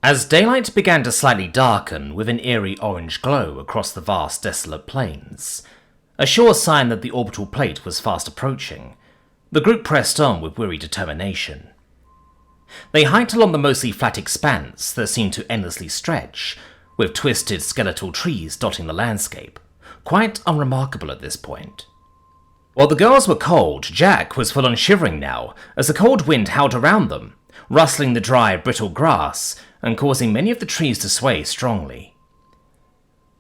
As daylight began to slightly darken with an eerie orange glow across the vast desolate plains, a sure sign that the orbital plate was fast approaching, the group pressed on with weary determination. They hiked along the mostly flat expanse that seemed to endlessly stretch, with twisted skeletal trees dotting the landscape, quite unremarkable at this point. While the girls were cold, Jack was full on shivering now as the cold wind howled around them, rustling the dry, brittle grass and causing many of the trees to sway strongly.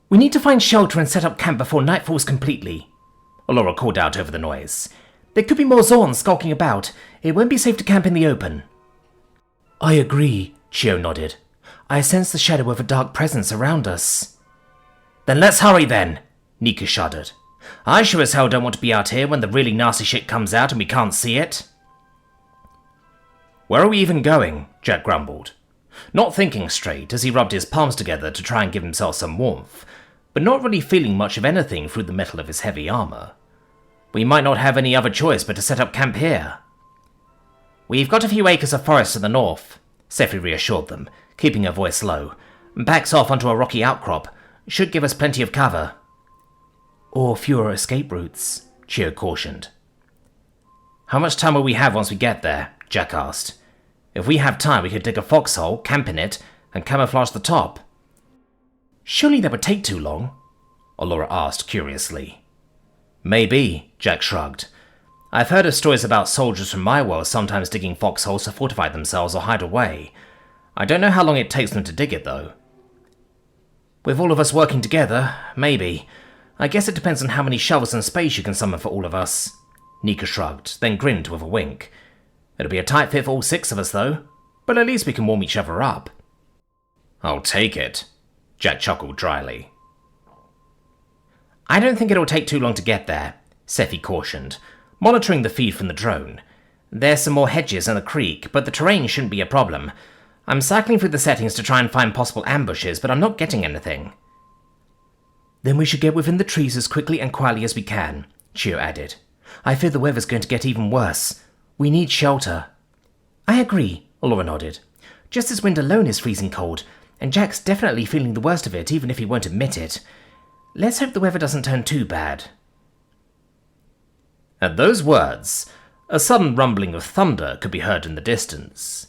"We need to find shelter and set up camp before night falls completely," Allura called out over the noise. "There could be more Zorns skulking about. It won't be safe to camp in the open." "I agree," Chio nodded. "I sense the shadow of a dark presence around us." "Then let's hurry then," Nika shuddered. "I sure as hell don't want to be out here when the really nasty shit comes out and we can't see it." "Where are we even going?" Jack grumbled, not thinking straight as he rubbed his palms together to try and give himself some warmth, but not really feeling much of anything through the metal of his heavy armor. "We might not have any other choice but to set up camp here." "We've got a few acres of forest to the north," Scifi reassured them, keeping her voice low. "Backs off onto a rocky outcrop. Should give us plenty of cover." "Or fewer escape routes," Chio cautioned. "How much time will we have once we get there?" Jack asked. "If we have time, we could dig a foxhole, camp in it, and camouflage the top." "Surely that would take too long?" Allura asked curiously. "Maybe," Jack shrugged. "I've heard of stories about soldiers from my world sometimes digging foxholes to fortify themselves or hide away. I don't know how long it takes them to dig it, though." "With all of us working together, maybe. I guess it depends on how many shovels and spades you can summon for all of us." Nika shrugged, then grinned with a wink. "It'll be a tight fit for all 6 of us, though. But at least we can warm each other up." "I'll take it," Jack chuckled dryly. "I don't think it'll take too long to get there," Scifi cautioned, monitoring the feed from the drone. "There's some more hedges and a creek, but the terrain shouldn't be a problem. I'm cycling through the settings to try and find possible ambushes, but I'm not getting anything." "Then we should get within the trees as quickly and quietly as we can," Chio added. "I fear the weather's going to get even worse. We need shelter." "I agree," Allura nodded. "Just this wind alone is freezing cold, and Jack's definitely feeling the worst of it even if he won't admit it. Let's hope the weather doesn't turn too bad." At those words, a sudden rumbling of thunder could be heard in the distance.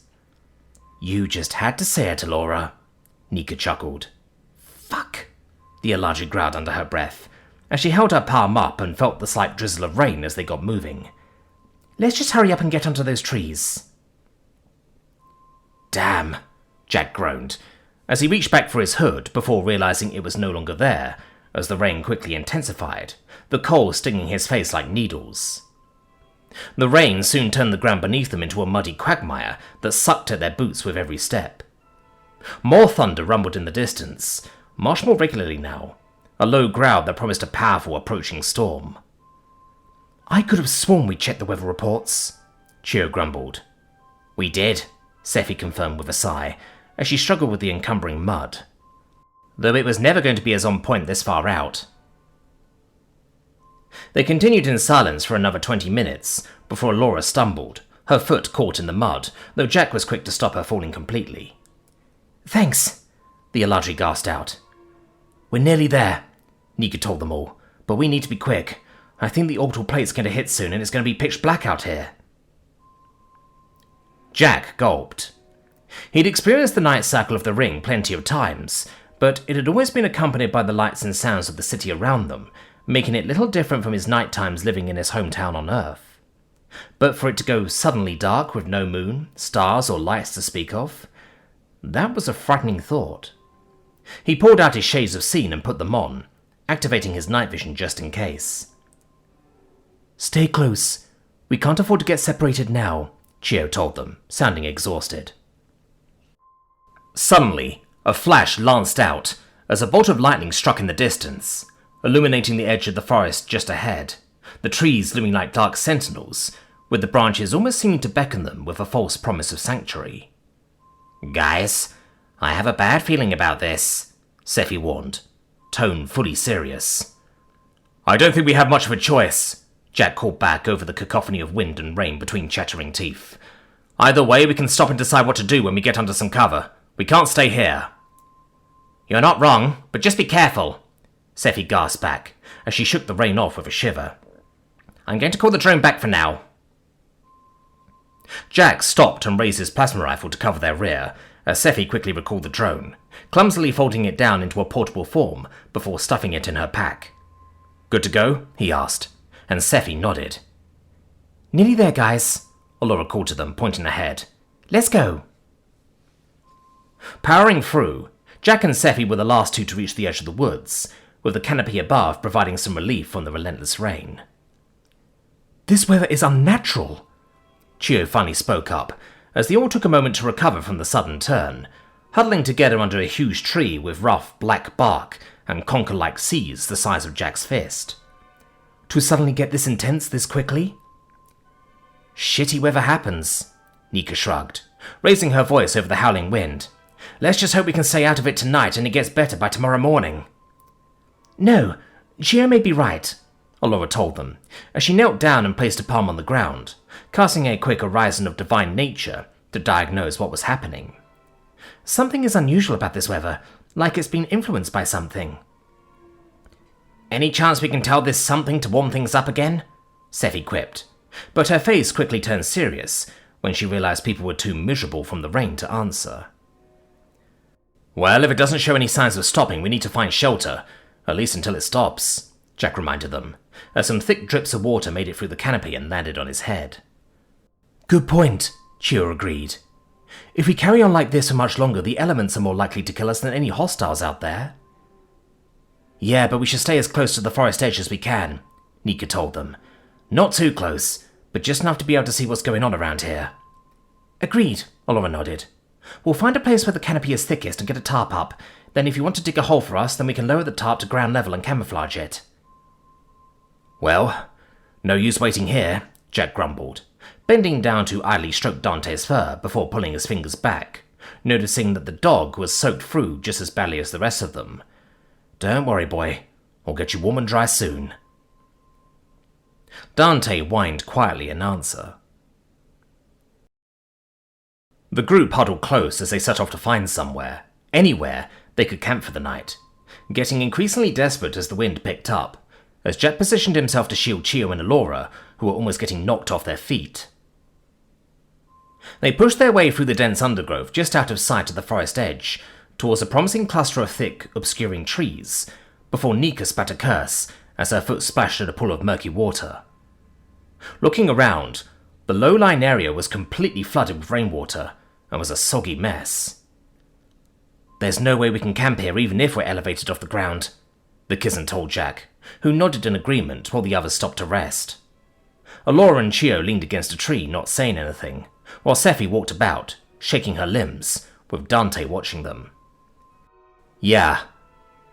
"You just had to say it, Allura," Nika chuckled. "Fuck," the Elijah growled under her breath, as she held her palm up and felt the slight drizzle of rain as they got moving. "Let's just hurry up and get onto those trees." "Damn," Jack groaned, as he reached back for his hood before realizing it was no longer there, as the rain quickly intensified, the cold stinging his face like needles. The rain soon turned the ground beneath them into a muddy quagmire that sucked at their boots with every step. More thunder rumbled in the distance, much more regularly now, a low growl that promised a powerful approaching storm. "I could have sworn we checked the weather reports," Chio grumbled. "We did," Scifi confirmed with a sigh, as she struggled with the encumbering mud. "Though it was never going to be as on point this far out." They continued in silence for another 20 minutes, before Allura stumbled, her foot caught in the mud, though Jack was quick to stop her falling completely. "Thanks," the Eladri gasped out. "We're nearly there," Nika told them all, "but we need to be quick. I think the orbital plate's going to hit soon and it's going to be pitch black out here." Jack gulped. He'd experienced the night cycle of the ring plenty of times, but it had always been accompanied by the lights and sounds of the city around them, making it little different from his night times living in his hometown on Earth. But for it to go suddenly dark with no moon, stars, or lights to speak of, that was a frightening thought. He pulled out his shades of scene and put them on, activating his night vision just in case. "Stay close. We can't afford to get separated now," Chio told them, sounding exhausted. Suddenly, a flash lanced out as a bolt of lightning struck in the distance, illuminating the edge of the forest just ahead, the trees looming like dark sentinels, with the branches almost seeming to beckon them with a false promise of sanctuary. "Guys, I have a bad feeling about this," Scifi warned, tone fully serious. "I don't think we have much of a choice," Jack called back over the cacophony of wind and rain between chattering teeth. "Either way, we can stop and decide what to do when we get under some cover. We can't stay here. You're not wrong, but just be careful, Scifi gasped back, as she shook the rain off with a shiver. I'm going to call the drone back for now. Jack stopped and raised his plasma rifle to cover their rear, as Scifi quickly recalled the drone, clumsily folding it down into a portable form before stuffing it in her pack. Good to go? He asked, and Scifi nodded. Nearly there, guys, Allura called to them, pointing ahead. Let's go. Powering through, Jack and Scifi were the last two to reach the edge of the woods, with the canopy above providing some relief from the relentless rain. This weather is unnatural, Chio finally spoke up, as they all took a moment to recover from the sudden turn, huddling together under a huge tree with rough black bark and conker-like seeds the size of Jack's fist. To suddenly get this intense this quickly? Shitty weather happens, Nika shrugged, raising her voice over the howling wind. Let's just hope we can stay out of it tonight and it gets better by tomorrow morning. No, Chio may be right, Allura told them, as she knelt down and placed a palm on the ground, casting a quick horizon of divine nature to diagnose what was happening. Something is unusual about this weather, like it's been influenced by something. Any chance we can tell this something to warm things up again? Scifi quipped, but her face quickly turned serious when she realized people were too miserable from the rain to answer. Well, if it doesn't show any signs of stopping, we need to find shelter, at least until it stops, Jack reminded them, as some thick drips of water made it through the canopy and landed on his head. Good point, Chio agreed. If we carry on like this for much longer, the elements are more likely to kill us than any hostiles out there. Yeah, but we should stay as close to the forest edge as we can, Nika told them. Not too close, but just enough to be able to see what's going on around here. Agreed, Allura nodded. We'll find a place where the canopy is thickest and get a tarp up. Then if you want to dig a hole for us, then we can lower the tarp to ground level and camouflage it. Well, no use waiting here, Jack grumbled, bending down to idly stroke Dante's fur before pulling his fingers back, noticing that the dog was soaked through just as badly as the rest of them. Don't worry, boy. I'll get you warm and dry soon. Dante whined quietly in answer. The group huddled close as they set off to find somewhere, anywhere, they could camp for the night, getting increasingly desperate as the wind picked up, as Jack positioned himself to shield Chio and Allura, who were almost getting knocked off their feet. They pushed their way through the dense undergrowth just out of sight of the forest edge, towards a promising cluster of thick, obscuring trees, before Nika spat a curse as her foot splashed in a pool of murky water. Looking around, the low-lying area was completely flooded with rainwater and was a soggy mess. There's no way we can camp here even if we're elevated off the ground, the Kizan told Jack, who nodded in agreement while the others stopped to rest. Allura and Chio leaned against a tree, not saying anything, while Scifi walked about, shaking her limbs, with Dante watching them. Yeah,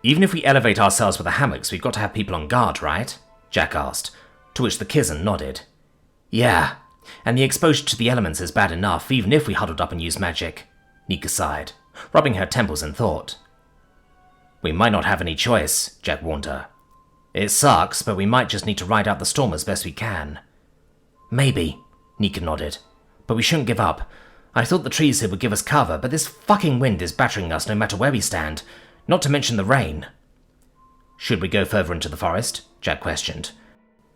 even if we elevate ourselves with the hammocks, we've got to have people on guard, right? Jack asked, to which the Kizan nodded. Yeah, and the exposure to the elements is bad enough, even if we huddled up and used magic, Nika sighed, rubbing her temples in thought. We might not have any choice, Jack warned her. It sucks, but we might just need to ride out the storm as best we can. Maybe, Nika nodded, but we shouldn't give up. I thought the trees here would give us cover, but this fucking wind is battering us no matter where we stand, not to mention the rain. Should we go further into the forest? Jack questioned.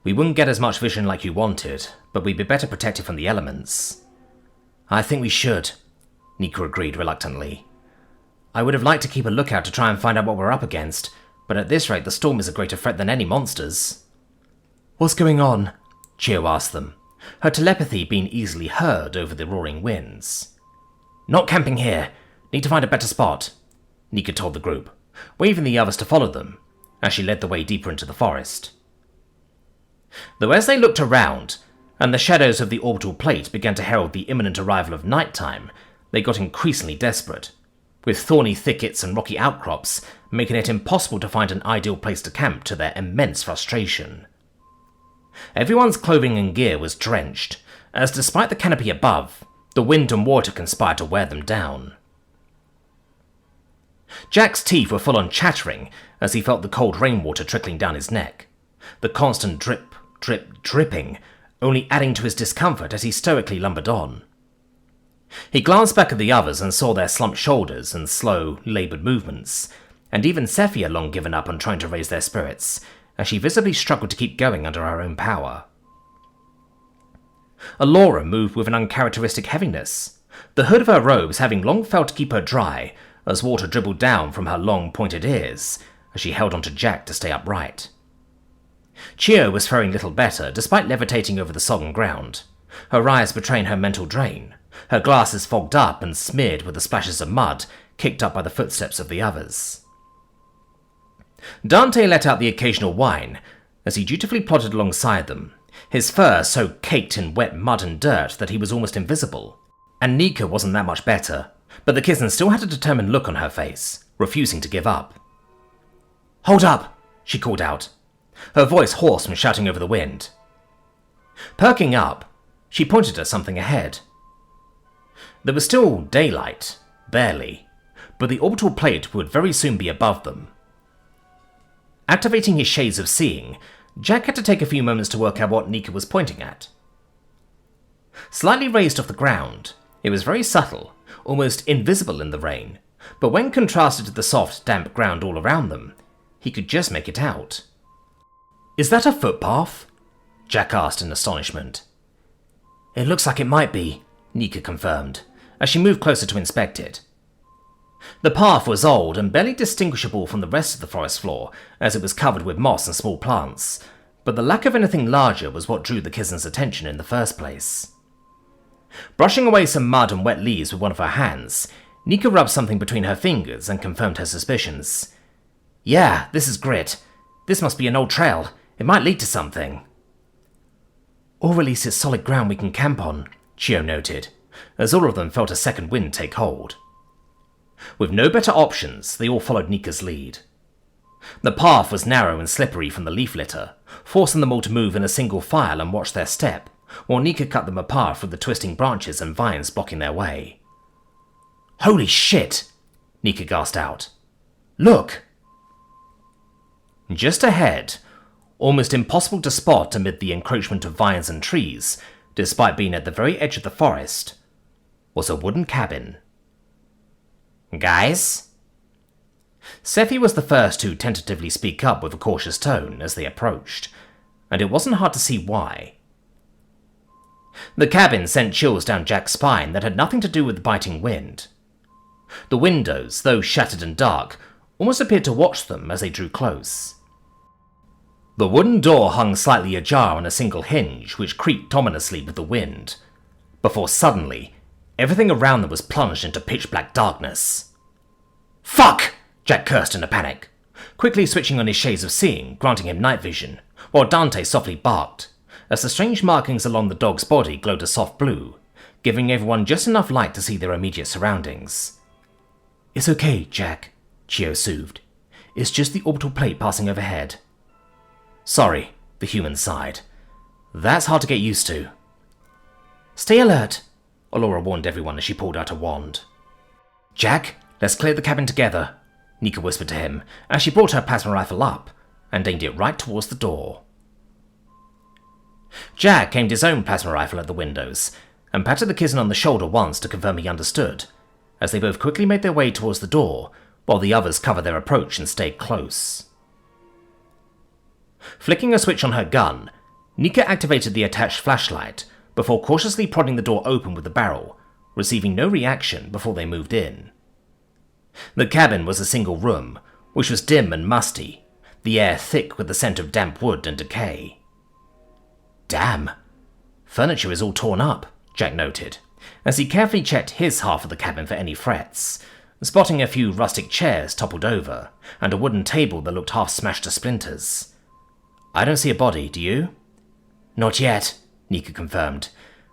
We wouldn't get as much vision like you wanted, but we'd be better protected from the elements. I think we should, Nika agreed reluctantly. I would have liked to keep a lookout to try and find out what we're up against, but at this rate the storm is a greater threat than any monsters. What's going on? Chio asked them, her telepathy being easily heard over the roaring winds. Not camping here. Need to find a better spot, Nika told the group, waving the others to follow them, as she led the way deeper into the forest. Though as they looked around, and the shadows of the orbital plate began to herald the imminent arrival of nighttime, they got increasingly desperate, with thorny thickets and rocky outcrops making it impossible to find an ideal place to camp to their immense frustration. Everyone's clothing and gear was drenched, as despite the canopy above, the wind and water conspired to wear them down. Jack's teeth were full on chattering as he felt the cold rainwater trickling down his neck, the constant drip, drip, dripping only adding to his discomfort as he stoically lumbered on. He glanced back at the others and saw their slumped shoulders and slow, laboured movements, and even Scifi had long given up on trying to raise their spirits, as she visibly struggled to keep going under her own power. Alora moved with an uncharacteristic heaviness, the hood of her robes having long failed to keep her dry as water dribbled down from her long pointed ears as she held onto Jack to stay upright. Chio was faring little better despite levitating over the sodden ground, her eyes betraying her mental drain, her glasses fogged up and smeared with the splashes of mud kicked up by the footsteps of the others. Dante let out the occasional whine as he dutifully plodded alongside them, his fur so caked in wet mud and dirt that he was almost invisible. And Nika wasn't that much better, but the kitten still had a determined look on her face, refusing to give up. "Hold up!" she called out, her voice hoarse from shouting over the wind. Perking up, she pointed at something ahead. There was still daylight, barely, but the orbital plate would very soon be above them. Activating his shades of seeing, Jack had to take a few moments to work out what Nika was pointing at. Slightly raised off the ground, it was very subtle, almost invisible in the rain, but when contrasted to the soft, damp ground all around them, he could just make it out. "Is that a footpath?" Jack asked in astonishment. "It looks like it might be," Nika confirmed, as she moved closer to inspect it. The path was old and barely distinguishable from the rest of the forest floor, as it was covered with moss and small plants, but the lack of anything larger was what drew the kitten's attention in the first place. Brushing away some mud and wet leaves with one of her hands, Nika rubbed something between her fingers and confirmed her suspicions. "Yeah, this is grit. This must be an old trail. It might lead to something." "Or at least it's solid ground we can camp on," Chio noted, as all of them felt a second wind take hold. With no better options, they all followed Nika's lead. The path was narrow and slippery from the leaf litter, forcing them all to move in a single file and watch their step, while Nika cut them apart with the twisting branches and vines blocking their way. "Holy shit!" Nika gasped out. "Look!" Just ahead, almost impossible to spot amid the encroachment of vines and trees, despite being at the very edge of the forest, was a wooden cabin. "Guys?" Scifi was the first to tentatively speak up with a cautious tone as they approached, and it wasn't hard to see why. The cabin sent chills down Jack's spine that had nothing to do with the biting wind. The windows, though shattered and dark, almost appeared to watch them as they drew close. The wooden door hung slightly ajar on a single hinge which creaked ominously with the wind, before suddenly everything around them was plunged into pitch-black darkness. "Fuck!" Jack cursed in a panic, quickly switching on his shades of seeing, granting him night vision, while Dante softly barked, as the strange markings along the dog's body glowed a soft blue, giving everyone just enough light to see their immediate surroundings. "It's okay, Jack," Chio soothed. "It's just the orbital plate passing overhead." "Sorry," the human sighed. "That's hard to get used to." "Stay alert," Alora warned everyone as she pulled out a wand. "Jack, let's clear the cabin together," Nika whispered to him as she brought her plasma rifle up and aimed it right towards the door. Jack aimed his own plasma rifle at the windows and patted the kitten on the shoulder once to confirm he understood, as they both quickly made their way towards the door while the others covered their approach and stayed close. Flicking a switch on her gun, Nika activated the attached flashlight before cautiously prodding the door open with the barrel, receiving no reaction before they moved in. The cabin was a single room, which was dim and musty, the air thick with the scent of damp wood and decay. "Damn, furniture is all torn up," Jack noted, as he carefully checked his half of the cabin for any threats, spotting a few rustic chairs toppled over and a wooden table that looked half smashed to splinters. "I don't see a body, do you?" "Not yet," Nika confirmed,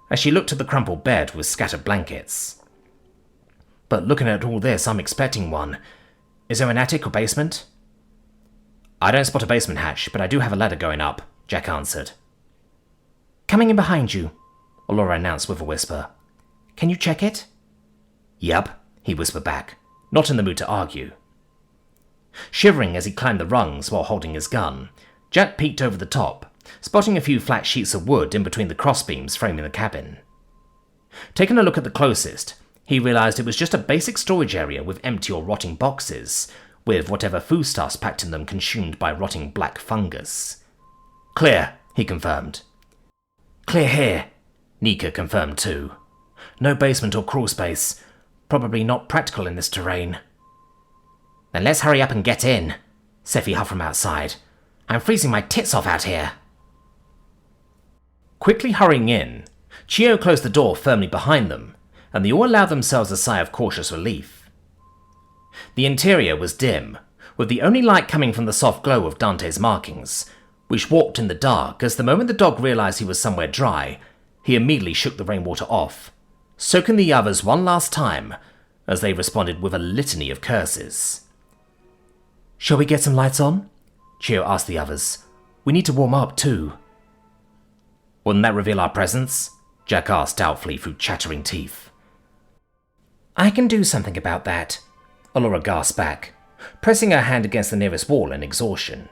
as she looked at the crumpled bed with scattered blankets. "But looking at all this, I'm expecting one. Is there an attic or basement?" "I don't spot a basement hatch, but I do have a ladder going up," Jack answered. "Coming in behind you," Alora announced with a whisper. "Can you check it?" "Yup," he whispered back, not in the mood to argue. Shivering as he climbed the rungs while holding his gun, Jack peeked over the top, spotting a few flat sheets of wood in between the crossbeams framing the cabin. Taking a look at the closest, he realised it was just a basic storage area with empty or rotting boxes, with whatever foodstuffs packed in them consumed by rotting black fungus. "Clear," he confirmed. "Clear here," Nika confirmed too. "No basement or crawl space. Probably not practical in this terrain." "Then let's hurry up and get in," Scifi huffed from outside. "I'm freezing my tits off out here." Quickly hurrying in, Chio closed the door firmly behind them, and they all allowed themselves a sigh of cautious relief. The interior was dim, with the only light coming from the soft glow of Dante's markings, which warped in the dark as the moment the dog realised he was somewhere dry, he immediately shook the rainwater off, soaking the others one last time as they responded with a litany of curses. "Shall we get some lights on?" Chio asked the others. "We need to warm up too." "Wouldn't that reveal our presence?" Jack asked doubtfully through chattering teeth. "I can do something about that," Allura gasped back, pressing her hand against the nearest wall in exhaustion.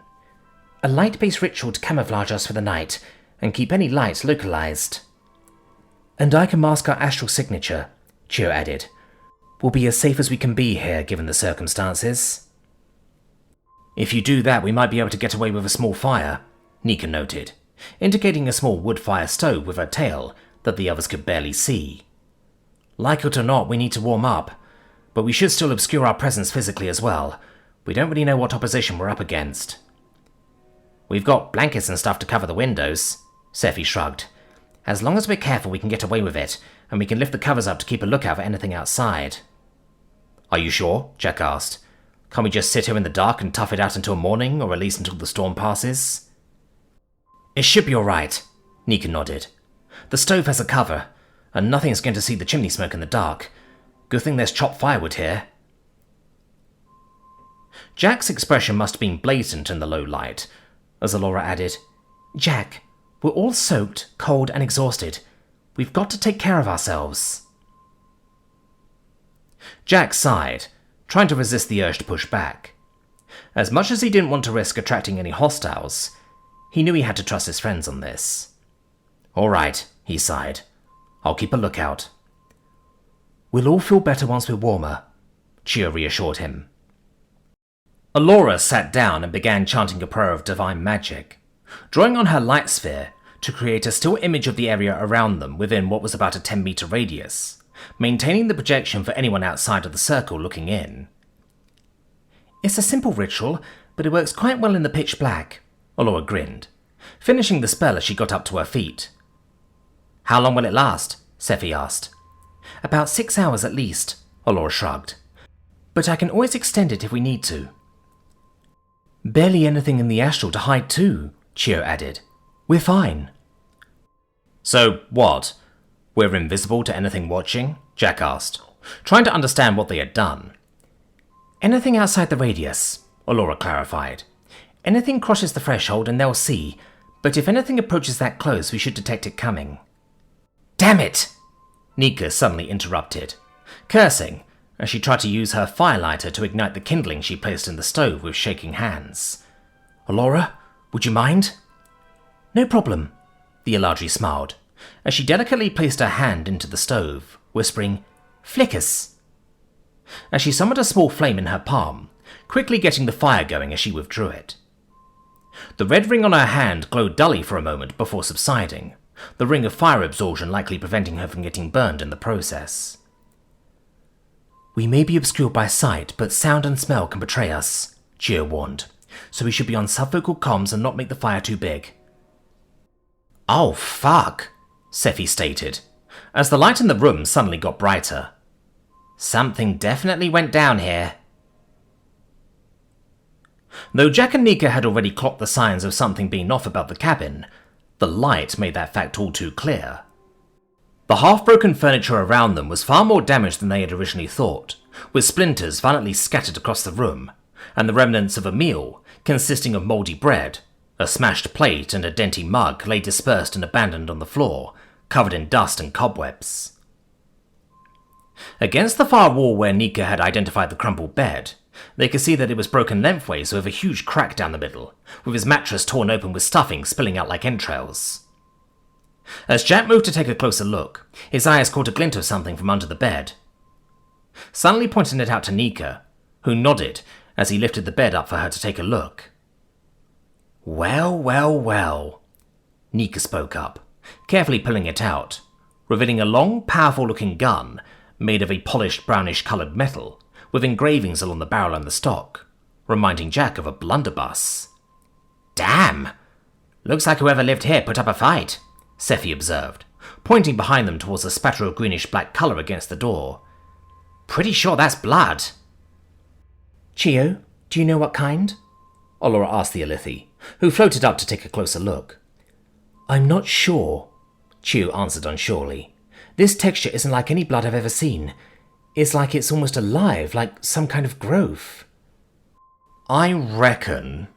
"A light-based ritual to camouflage us for the night and keep any light localized." "And I can mask our astral signature," Chio added. "We'll be as safe as we can be here given the circumstances." "If you do that, we might be able to get away with a small fire," Nika noted, indicating a small wood fire stove with her tail that the others could barely see. "Like it or not, we need to warm up, but we should still obscure our presence physically as well. We don't really know what opposition we're up against." "We've got blankets and stuff to cover the windows," Scifi shrugged. "As long as we're careful, we can get away with it, and we can lift the covers up to keep a lookout for anything outside." "Are you sure?" Jack asked. "Can't we just sit here in the dark and tough it out until morning, or at least until the storm passes?" "It should be alright," Nika nodded. "The stove has a cover, and nothing's going to see the chimney smoke in the dark. Good thing there's chopped firewood here." Jack's expression must have been blatant in the low light, as Allura added, "Jack, we're all soaked, cold, and exhausted. We've got to take care of ourselves." Jack sighed, trying to resist the urge to push back. As much as he didn't want to risk attracting any hostiles, he knew he had to trust his friends on this. "All right," he sighed. "I'll keep a lookout." "We'll all feel better once we're warmer," Chio reassured him. Allura sat down and began chanting a prayer of divine magic, drawing on her light sphere to create a still image of the area around them within what was about a 10-meter radius, maintaining the projection for anyone outside of the circle looking in. "It's a simple ritual, but it works quite well in the pitch black," Allura grinned, finishing the spell as she got up to her feet. "How long will it last?" Scifi asked. "About 6 hours at least," Allura shrugged. "But I can always extend it if we need to." "Barely anything in the astral to hide too," Chio added. "We're fine." "So what? We're invisible to anything watching?" Jack asked, trying to understand what they had done. "Anything outside the radius," Allura clarified. "Anything crosses the threshold and they'll see, but if anything approaches that close, we should detect it coming." "Damn it!" Nika suddenly interrupted, cursing as she tried to use her firelighter to ignite the kindling she placed in the stove with shaking hands. "Allura, would you mind?" "No problem," the Eladri smiled, as she delicately placed her hand into the stove, whispering, "Flickers," as she summoned a small flame in her palm, quickly getting the fire going as she withdrew it. The red ring on her hand glowed dully for a moment before subsiding, the ring of fire absorption likely preventing her from getting burned in the process. "We may be obscured by sight, but sound and smell can betray us," Chio warned, "so we should be on subvocal comms and not make the fire too big." "Oh, fuck," Scifi stated, as the light in the room suddenly got brighter. "Something definitely went down here." Though Jack and Nika had already clocked the signs of something being off about the cabin, the light made that fact all too clear. The half-broken furniture around them was far more damaged than they had originally thought, with splinters violently scattered across the room, and the remnants of a meal, consisting of mouldy bread, a smashed plate and a denty mug lay dispersed and abandoned on the floor, covered in dust and cobwebs. Against the far wall where Nika had identified the crumpled bed, they could see that it was broken lengthways with a huge crack down the middle, with his mattress torn open with stuffing spilling out like entrails. As Jack moved to take a closer look, his eyes caught a glint of something from under the bed. Suddenly pointing it out to Nika, who nodded as he lifted the bed up for her to take a look. Well, well, well, Nika spoke up, carefully pulling it out, revealing a long, powerful-looking gun made of a polished brownish-coloured metal with engravings along the barrel and the stock, reminding Jack of a blunderbuss. Damn! Looks like whoever lived here put up a fight, Scifi observed, pointing behind them towards a spatter of greenish-black colour against the door. Pretty sure that's blood. Chio, do you know what kind? Olora asked the Alethi, who floated up to take a closer look. I'm not sure, Chio answered unsurely. This texture isn't like any blood I've ever seen. It's like it's almost alive, like some kind of growth. I reckon,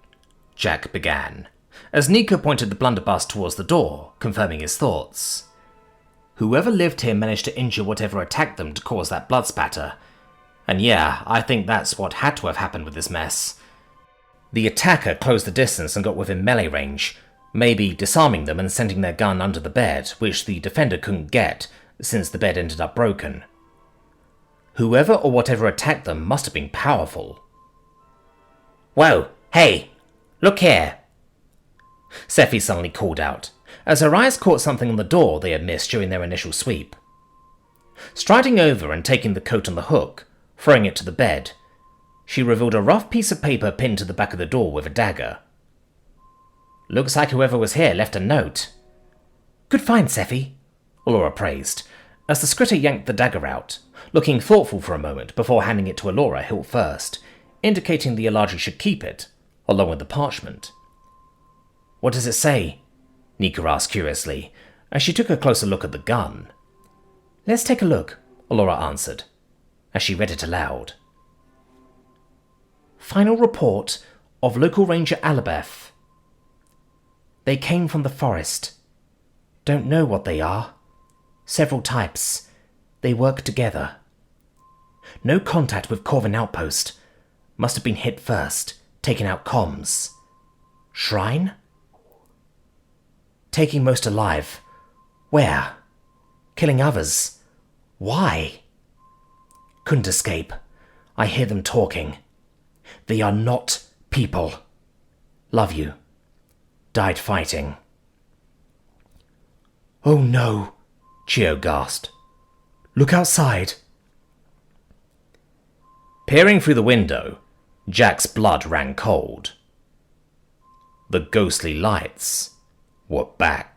Jack began, as Nika pointed the blunderbuss towards the door, confirming his thoughts. Whoever lived here managed to injure whatever attacked them to cause that blood spatter. And yeah, I think that's what had to have happened with this mess. The attacker closed the distance and got within melee range, maybe disarming them and sending their gun under the bed, which the defender couldn't get, since the bed ended up broken. Whoever or whatever attacked them must have been powerful. Whoa, hey, look here! Scifi suddenly called out, as her eyes caught something on the door they had missed during their initial sweep. Striding over and taking the coat on the hook, throwing it to the bed, she revealed a rough piece of paper pinned to the back of the door with a dagger. Looks like whoever was here left a note. Good find, Scifi, Olora praised, as the scritter yanked the dagger out, looking thoughtful for a moment before handing it to Olora hilt first, indicating the Eladri should keep it, along with the parchment. What does it say? Nika asked curiously, as she took a closer look at the gun. Let's take a look, Olora answered, as she read it aloud. Final report of local ranger Alabeth. They came from the forest. Don't know what they are. Several types. They work together. No contact with Corvin outpost. Must have been hit first, taking out comms. Shrine? Taking most alive. Where? Killing others. Why? Couldn't escape. I hear them talking. They are not people. Love you. Died fighting. Oh no, Chio gasped. Look outside. Peering through the window, Jack's blood ran cold. The ghostly lights were back.